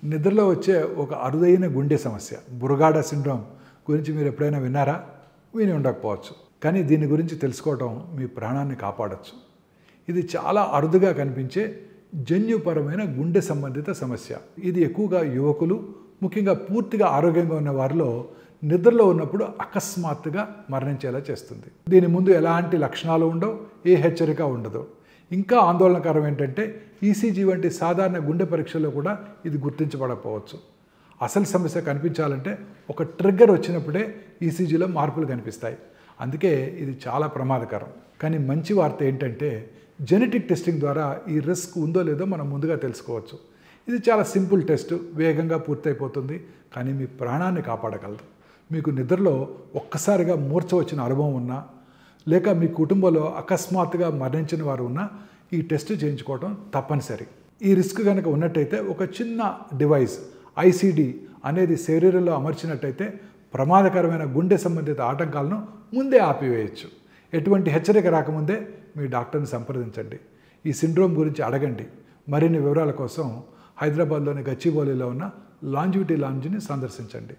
నిద్రలో వచ్చే ఒక అరుదైన గుండె సమస్య బుర్గాడా సిండ్రోమ్ గురించి మీరు ఎప్పుడైనా విన్నారా? విని ఉండకపోవచ్చు. కానీ దీని గురించి తెలుసుకోవడం మీ ప్రాణాన్ని కాపాడచ్చు. ఇది చాలా అరుదుగా కనిపించే జన్యుపరమైన గుండె సంబంధిత సమస్య. ఇది ఎక్కువగా యువకులు, ముఖ్యంగా పూర్తిగా ఆరోగ్యంగా ఉన్న వారిలో నిద్రలో ఉన్నప్పుడు అకస్మాత్తుగా మరణించేలా చేస్తుంది. దీని ముందు ఎలాంటి లక్షణాలు ఉండవు, ఏ హెచ్చరిక ఉండదు. ఇంకా ఆందోళనకరం ఏంటంటే ఈసీజీ వంటి సాధారణ గుండె పరీక్షల్లో కూడా ఇది గుర్తించబడకపోవచ్చు. అసలు సమస్య కనిపించాలంటే ఒక ట్రిగ్గర్ వచ్చినప్పుడే ఈసీజీలో మార్పులు కనిపిస్తాయి. అందుకే ఇది చాలా ప్రమాదకరం. కానీ మంచి వార్త ఏంటంటే జెనెటిక్ టెస్టింగ్ ద్వారా ఈ రిస్క్ ఉందో లేదో మనం ముందుగా తెలుసుకోవచ్చు. ఇది చాలా సింపుల్ టెస్ట్, వేగంగా పూర్తయిపోతుంది, కానీ మీ ప్రాణాన్ని కాపాడగలదు. మీకు నిద్రలో ఒక్కసారిగా మూర్ఛ వచ్చిన అనుభవం ఉన్నా, లేక మీ కుటుంబంలో అకస్మాత్తుగా మరణించిన వారు ఉన్నా ఈ టెస్ట్ చేయించుకోవడం తప్పనిసరి. ఈ రిస్క్ కనుక ఉన్నట్టయితే ఒక చిన్న డివైస్ ఐసీడీ అనేది శరీరంలో అమర్చినట్టయితే ప్రమాదకరమైన గుండె సంబంధిత ఆటంకాలను ముందే ఆపివేయచ్చు. ఎటువంటి హెచ్చరిక రాకముందే మీ డాక్టర్ని సంప్రదించండి. ఈ సిండ్రోమ్ గురించి అడగండి. మరిన్ని వివరాల కోసం హైదరాబాద్లోని గచ్చిబౌలిలో ఉన్న లాంజివిటీ లాంజ్ని సందర్శించండి.